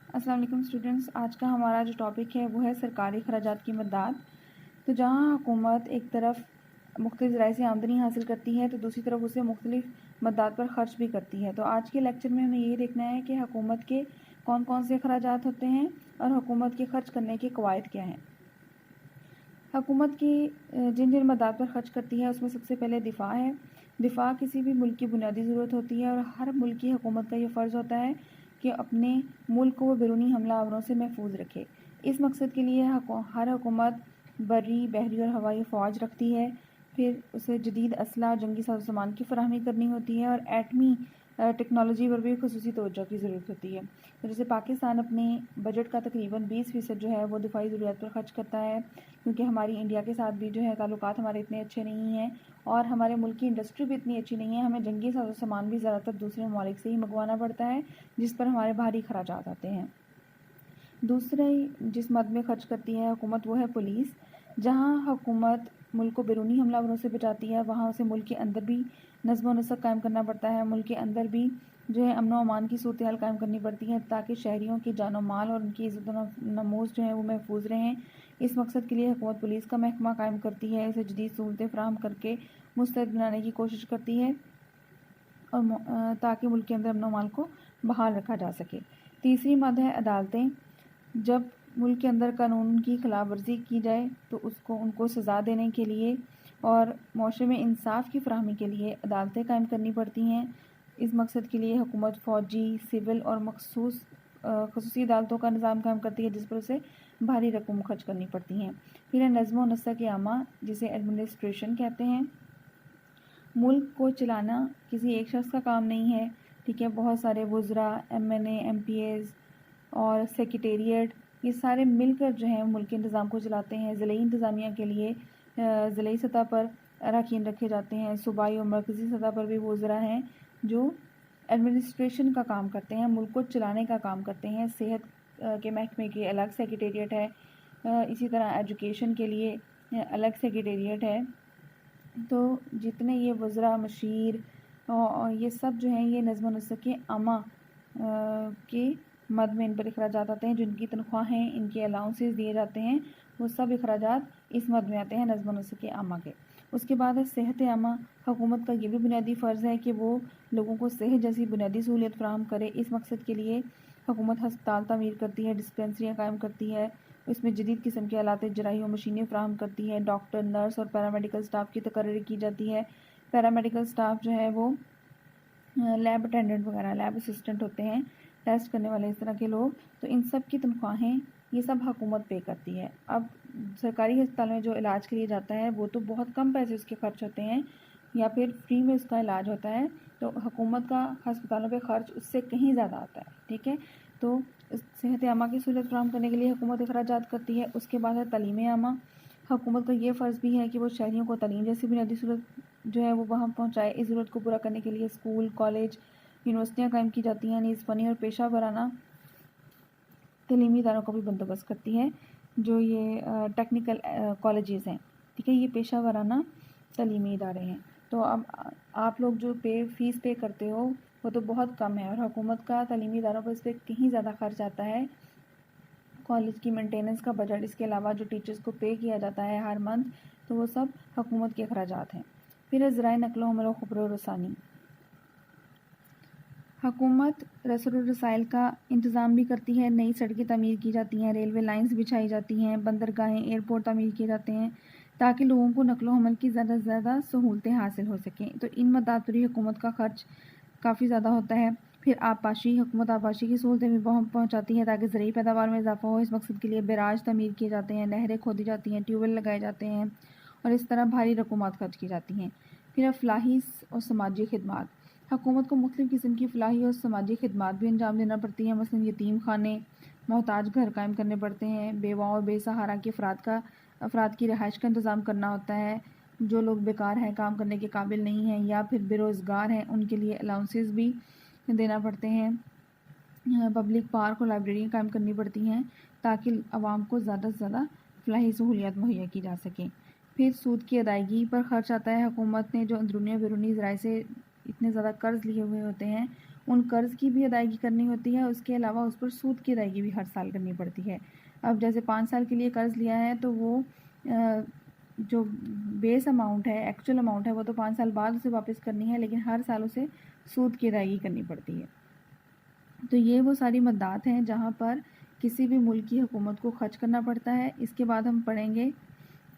السلام علیکم اسٹوڈنٹس، آج کا ہمارا جو ٹاپک ہے وہ ہے سرکاری اخراجات کی مداد۔ تو جہاں حکومت ایک طرف مختلف ذرائع سے آمدنی حاصل کرتی ہے تو دوسری طرف اسے مختلف مداد پر خرچ بھی کرتی ہے۔ تو آج کے لیکچر میں ہمیں یہ دیکھنا ہے کہ حکومت کے کون کون سے اخراجات ہوتے ہیں اور حکومت کے خرچ کرنے کے قواعد کیا ہیں۔ حکومت کی جن جن مداد پر خرچ کرتی ہے اس میں سب سے پہلے دفاع ہے۔ دفاع کسی بھی ملک کی بنیادی ضرورت ہوتی ہے اور ہر ملک کی حکومت کا یہ فرض ہوتا ہے کہ اپنے ملک کو وہ بیرونی حملہ آوروں سے محفوظ رکھے۔ اس مقصد کے لیے ہر حکومت بری، بحری اور ہوائی فوج رکھتی ہے۔ پھر اسے جدید اسلحہ، جنگی ساز و سامان کی فراہمی کرنی ہوتی ہے اور ایٹمی ٹیکنالوجی پر بھی خصوصی توجہ کی ضرورت ہوتی ہے۔ تو جیسے پاکستان اپنے بجٹ کا تقریباً 20% جو ہے وہ دفاعی ضروریات پر خرچ کرتا ہے، کیونکہ ہماری انڈیا کے ساتھ بھی جو ہے تعلقات ہمارے اتنے اچھے نہیں ہیں اور ہمارے ملک کی انڈسٹری بھی اتنی اچھی نہیں ہے۔ ہمیں جنگی ساز و سامان بھی زیادہ تر دوسرے ممالک سے ہی منگوانا پڑتا ہے، جس پر ہمارے بھاری اخراجات آتے ہیں۔ دوسرے جس مد میں خرچ کرتی ہے حکومت وہ ہے پولیس۔ جہاں حکومت ملک کو بیرونی حملہ آوروں سے بچاتی ہے، وہاں اسے ملک کے اندر بھی نظم و نسق قائم کرنا پڑتا ہے۔ ملک کے اندر بھی جو ہے امن و امان کی صورتحال قائم کرنی پڑتی ہے تاکہ شہریوں کی جان و مال اور ان کی عزت و نموز جو ہے وہ محفوظ رہیں۔ اس مقصد کے لیے حکومت پولیس کا محکمہ قائم کرتی ہے، اسے جدید سہولتیں فراہم کر کے مستعد بنانے کی کوشش کرتی ہے اور تاکہ ملک کے اندر امن و امان کو بحال رکھا جا سکے۔ تیسری مد ہے عدالتیں۔ جب ملک کے اندر قانون کی خلاف ورزی کی جائے تو ان کو سزا دینے کے لیے اور معاشرے میں انصاف کی فراہمی کے لیے عدالتیں قائم کرنی پڑتی ہیں۔ اس مقصد کے لیے حکومت فوجی، سول اور خصوصی عدالتوں کا نظام قائم کرتی ہے، جس پر اسے بھاری رقم خرچ کرنی پڑتی ہیں۔ پھر ہے نظم و نسق عامہ، جسے ایڈمنسٹریشن کہتے ہیں۔ ملک کو چلانا کسی ایک شخص کا کام نہیں ہے، ٹھیک ہے، بہت سارے وزراء، MNA، MPs اور سیکریٹریٹ، یہ سارے مل کر جو ہیں ملک کے نظام کو چلاتے ہیں۔ ضلعی انتظامیہ کے لیے ضلعی سطح پر اراکین رکھے جاتے ہیں۔ صوبائی اور مرکزی سطح پر بھی وزراء ہیں جو ایڈمنسٹریشن کا کام کرتے ہیں، ملک کو چلانے کا کام کرتے ہیں۔ صحت کے محکمے کے الگ سیکریٹریٹ ہے، اسی طرح ایجوکیشن کے لیے الگ سیکریٹریٹ ہے۔ تو جتنے یہ وزراء، مشیر، یہ سب جو ہیں یہ نظم و نسق عامہ کے مد میں ان پر اخراجات آتے ہیں۔ جن کی تنخواہیں، ان کے الاؤنسز دیے جاتے ہیں، وہ سب اخراجات اس مد میں آتے ہیں نظم و نسق عامہ کے۔ اس کے بعد ہے صحت عامہ۔ حکومت کا یہ بھی بنیادی فرض ہے کہ وہ لوگوں کو صحت جیسی بنیادی سہولیت فراہم کرے۔ اس مقصد کے لیے حکومت ہسپتال تعمیر کرتی ہے، ڈسپنسریاں قائم کرتی ہے، اس میں جدید قسم کے آلات جراحی و مشینیں فراہم کرتی ہے۔ ڈاکٹر، نرس اور پیرامیڈیکل سٹاف کی تقرری کی جاتی ہے۔ پیرامیڈیکل سٹاف جو ہے وہ لیب اٹینڈنٹ وغیرہ، لیب اسسٹنٹ ہوتے ہیں، ٹیسٹ کرنے والے اس طرح کے لوگ۔ تو ان سب کی تنخواہیں یہ سب حکومت پے کرتی ہے۔ اب سرکاری ہسپتال میں جو علاج کے لیے جاتا ہے وہ تو بہت کم پیسے اس کے خرچ ہوتے ہیں یا پھر فری میں اس کا علاج ہوتا ہے، تو حکومت کا ہسپتالوں پہ خرچ اس سے کہیں زیادہ آتا ہے، ٹھیک ہے۔ تو صحت عامہ کی سہولت فراہم کرنے کے لیے حکومت اخراجات کرتی ہے۔ اس کے بعد ہے تعلیم عامہ۔ حکومت کا یہ فرض بھی ہے کہ وہ شہریوں کو تعلیم جیسی بنیادی سہولت جو ہے وہ وہاں پہنچائے۔ اس ضرورت کو پورا کرنے کے لیے اسکول، کالج، یونیورسٹیاں قائم کی جاتی ہیں۔ نیز فنی اور پیشہ ورانہ تعلیمی اداروں کا بھی بندوبست کرتی ہے، جو یہ ٹیکنیکل کالجز ہیں، ٹھیک ہے، یہ پیشہ ورانہ تعلیمی ادارے ہیں۔ تو اب آپ لوگ جو فیس پے کرتے ہو وہ تو بہت کم ہے، اور حکومت کا تعلیمی اداروں پر اس پہ کہیں زیادہ خرچ آتا ہے۔ کالج کی مینٹیننس کا بجٹ، اس کے علاوہ جو ٹیچرز کو پے کیا جاتا ہے ہر منتھ، تو وہ سب حکومت کے اخراجات ہیں۔ پھر ہے ذرائع نقل و حمل و خبر و رسانی۔ حکومت رسل و رسائل کا انتظام بھی کرتی ہے، نئی سڑکیں تعمیر کی جاتی ہیں، ریلوے لائنز بچھائی جاتی ہیں، بندرگاہیں، ایئرپورٹ تعمیر کیے جاتے ہیں تاکہ لوگوں کو نقل و حمل کی زیادہ سے زیادہ سہولتیں حاصل ہو سکیں۔ تو ان مدات پر حکومت کا خرچ کافی زیادہ ہوتا ہے۔ پھر آبپاشی، حکومت آبپاشی کی سہولتیں بھی پہنچاتی ہے تاکہ زرعی پیداوار میں اضافہ ہو۔ اس مقصد کے لیے بیراج تعمیر کیے جاتے ہیں، نہریں کھودی جاتی ہیں، ٹیوب ویل لگائے جاتے ہیں اور اس طرح بھاری رقومات خرچ کی جاتی ہیں۔ پھر فلاحی اور سماجی خدمات۔ حکومت کو مختلف قسم کی فلاحی اور سماجی خدمات بھی انجام دینا پڑتی ہیں، مثلا یتیم خانے، محتاج گھر قائم کرنے پڑتے ہیں، بیواؤں اور بے سہارا کے افراد کی رہائش کا انتظام کرنا ہوتا ہے۔ جو لوگ بیکار ہیں، کام کرنے کے قابل نہیں ہیں یا پھر بے روزگار ہیں، ان کے لیے الاؤنسز بھی دینا پڑتے ہیں۔ پبلک پارک اور لائبریریاں قائم کرنی پڑتی ہیں تاکہ عوام کو زیادہ سے زیادہ فلاحی سہولیات مہیا کی جا سکیں۔ پھر سود کی ادائیگی پر خرچ آتا ہے۔ حکومت نے جو اندرونی اور بیرونی ذرائع سے اتنے زیادہ قرض لیے ہوئے ہوتے ہیں ان قرض کی بھی ادائیگی کرنی ہوتی ہے، اس کے علاوہ اس پر سود کی ادائیگی بھی ہر سال کرنی پڑتی ہے۔ اب جیسے 5 سال کے لیے قرض لیا ہے تو وہ جو بیس اماؤنٹ ہے، ایکچوئل اماؤنٹ ہے، وہ تو 5 سال بعد اسے واپس کرنی ہے، لیکن ہر سال اسے سود کی ادائیگی کرنی پڑتی ہے۔ تو یہ وہ ساری مدات ہیں جہاں پر کسی بھی ملک کی حکومت کو خرچ کرنا پڑتا ہے۔ اس کے بعد ہم پڑھیں گے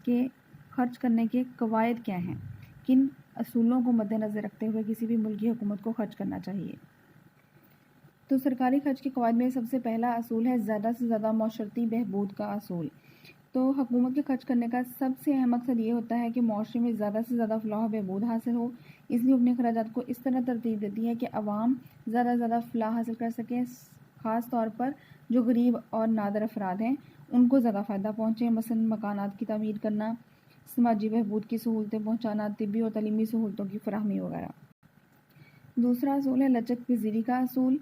کہ خرچ کرنے کے قواعد کیا ہیں، کن اصولوں کو مد نظر رکھتے ہوئے کسی بھی ملک کی حکومت کو خرچ کرنا چاہیے۔ تو سرکاری خرچ کے قواعد میں سب سے پہلا اصول ہے زیادہ سے زیادہ معاشرتی بہبود کا اصول۔ تو حکومت کے خرچ کرنے کا سب سے اہم مقصد یہ ہوتا ہے کہ معاشرے میں زیادہ سے زیادہ فلاح و بہبود حاصل ہو، اس لیے اپنے اخراجات کو اس طرح ترتیب دیتی ہے کہ عوام زیادہ سے زیادہ فلاح حاصل کر سکیں، خاص طور پر جو غریب اور نادر افراد ہیں ان کو زیادہ فائدہ پہنچے، مثلا مکانات کی تعمیر کرنا، سماجی بہبود کی سہولتیں پہنچانا، طبی اور تعلیمی سہولتوں کی فراہمی وغیرہ۔ دوسرا اصول ہے لچک پذیری کا اصول،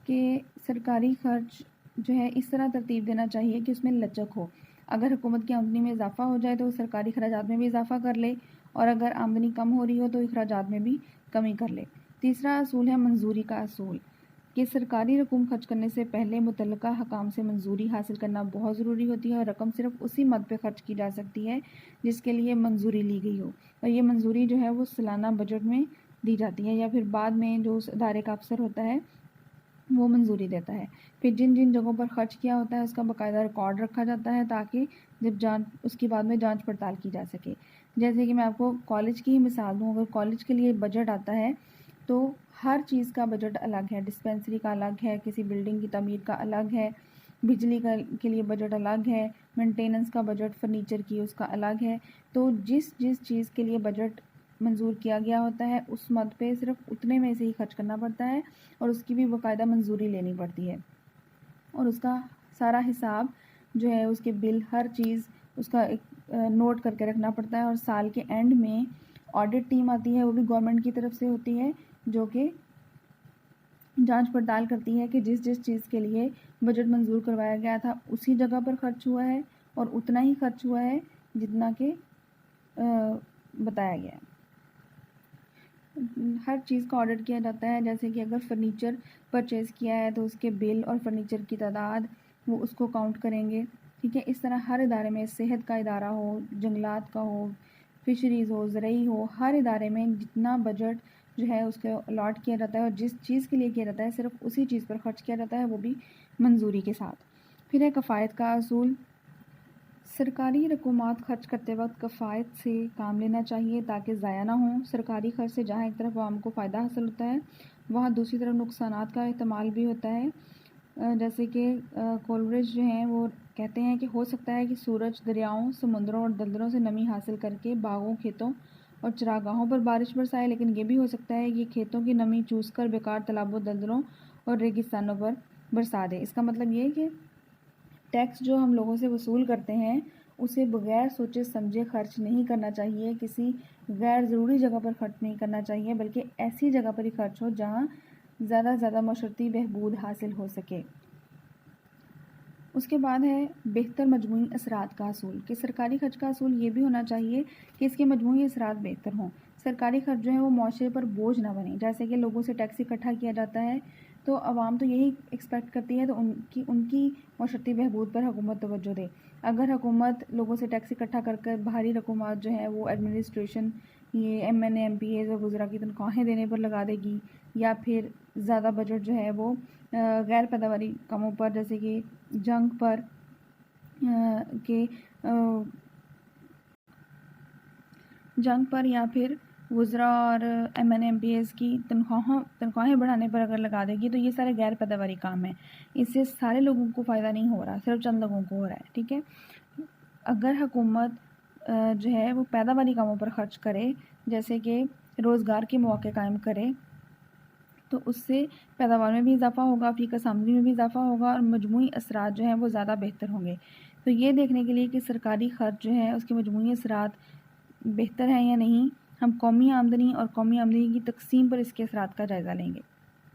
کہ سرکاری خرچ جو ہے اس طرح ترتیب دینا چاہیے کہ اس میں لچک ہو۔ اگر حکومت کی آمدنی میں اضافہ ہو جائے تو وہ سرکاری اخراجات میں بھی اضافہ کر لے، اور اگر آمدنی کم ہو رہی ہو تو اخراجات میں بھی کمی کر لے۔ تیسرا اصول ہے منظوری کا اصول، کہ سرکاری رقم خرچ کرنے سے پہلے متعلقہ حکام سے منظوری حاصل کرنا بہت ضروری ہوتی ہے، اور رقم صرف اسی مد پہ خرچ کی جا سکتی ہے جس کے لیے منظوری لی گئی ہو، اور یہ منظوری جو ہے وہ سالانہ بجٹ میں دی جاتی ہے، یا پھر بعد میں جو اس ادارے کا افسر ہوتا ہے وہ منظوری دیتا ہے۔ پھر جن جن جگہوں پر خرچ کیا ہوتا ہے اس کا باقاعدہ ریکارڈ رکھا جاتا ہے تاکہ جب اس کی بعد میں جانچ پڑتال کی جا سکے۔ جیسے کہ میں آپ کو کالج کی ہی مثال دوں، اگر کالج کے لیے بجٹ آتا ہے تو ہر چیز کا بجٹ الگ ہے، ڈسپینسری کا الگ ہے، کسی بلڈنگ کی تعمیر کا الگ ہے، بجلی کے لیے بجٹ الگ ہے، مینٹیننس کا بجٹ، فرنیچر کی اس کا الگ ہے۔ تو جس چیز کے لیے بجٹ منظور کیا گیا ہوتا ہے اس مد پہ صرف اتنے میں سے ہی خرچ کرنا پڑتا ہے، اور اس کی بھی باقاعدہ منظوری لینی پڑتی ہے، اور اس کا سارا حساب جو ہے، اس کے بل، ہر چیز اس کا نوٹ کر کے رکھنا پڑتا ہے۔ اور سال کے اینڈ میں آڈٹ ٹیم آتی ہے، وہ بھی گورنمنٹ کی طرف سے ہوتی ہے، جو کہ جانچ پڑتال کرتی ہے کہ جس چیز کے لیے بجٹ منظور کروایا گیا تھا اسی جگہ پر خرچ ہوا ہے، اور اتنا ہی خرچ ہوا ہے جتنا کہ بتایا گیا ہے۔ ہر چیز کا آڈٹ کیا جاتا ہے، جیسے کہ اگر فرنیچر پرچیز کیا ہے تو اس کے بل اور فرنیچر کی تعداد وہ اس کو کاؤنٹ کریں گے، ٹھیک ہے۔ اس طرح ہر ادارے میں، صحت کا ادارہ ہو، جنگلات کا ہو، فشریز ہو، زرعی ہو، ہر ادارے میں جتنا بجٹ جو ہے اس کو الاٹ کیا جاتا ہے، اور جس چیز کے لیے کیا جاتا ہے صرف اسی چیز پر خرچ کیا جاتا ہے، وہ بھی منظوری کے ساتھ۔ پھر ہے کفایت کا اصول۔ سرکاری رقومات خرچ کرتے وقت کفایت سے کام لینا چاہیے تاکہ ضائع نہ ہوں۔ سرکاری خرچ سے جہاں ایک طرف عوام کو فائدہ حاصل ہوتا ہے وہاں دوسری طرف نقصانات کا احتمال بھی ہوتا ہے، جیسے کہ کولبرج جو ہیں وہ کہتے ہیں کہ ہو سکتا ہے کہ سورج دریاؤں، سمندروں اور دلدلوں سے نمی حاصل کر کے باغوں، کھیتوں اور چراگاہوں پر بارش برسائے، لیکن یہ بھی ہو سکتا ہے کہ کھیتوں کی نمی چوس کر بیکار تالابوں، دلدلوں اور ریگستانوں پر برسا دے۔ اس کا مطلب یہ ہے کہ ٹیکس جو ہم لوگوں سے وصول کرتے ہیں اسے بغیر سوچے سمجھے خرچ نہیں کرنا چاہیے، کسی غیر ضروری جگہ پر خرچ نہیں کرنا چاہیے، بلکہ ایسی جگہ پر ہی خرچ ہو جہاں زیادہ سے زیادہ معاشرتی بہبود حاصل ہو سکے۔ اس کے بعد ہے بہتر مجموعی اثرات کا اصول، کہ سرکاری خرچ کا اصول یہ بھی ہونا چاہیے کہ اس کے مجموعی اثرات بہتر ہوں۔ سرکاری خرچ جو ہے وہ معاشرے پر بوجھ نہ بنے، جیسے کہ لوگوں سے ٹیکس اکٹھا کیا جاتا ہے تو عوام تو یہی ایکسپیکٹ کرتی ہے تو ان کی معاشرتی بہبود پر حکومت توجہ دے۔ اگر حکومت لوگوں سے ٹیکس اکٹھا کر کر باہری رقومات جو ہے وہ ایڈمنسٹریشن، یہ ایم این اے، ایم پی ایز اور وزراء کی تنخواہیں دینے پر لگا دے گی، یا پھر زیادہ بجٹ جو ہے وہ غیر پیداواری کاموں پر، جیسے کہ جنگ پر یا پھر وزراء اور M N M P As کی تنخواہیں بڑھانے پر اگر لگا دے گی تو یہ سارے غیر پیداواری کام ہیں، اس سے سارے لوگوں کو فائدہ نہیں ہو رہا، صرف چند لوگوں کو ہو رہا ہے، ٹھیک ہے۔ اگر حکومت جو ہے وہ پیداواری کاموں پر خرچ کرے، جیسے کہ روزگار کے مواقع قائم کرے، تو اس سے پیداوار میں بھی اضافہ ہوگا، فی کس آمدنی میں بھی اضافہ ہوگا، اور مجموعی اثرات جو ہیں وہ زیادہ بہتر ہوں گے۔ تو یہ دیکھنے کے لیے کہ سرکاری خرچ جو ہے اس کے مجموعی اثرات بہتر ہیں یا نہیں، ہم قومی آمدنی اور قومی آمدنی کی تقسیم پر اس کے اثرات کا جائزہ لیں گے۔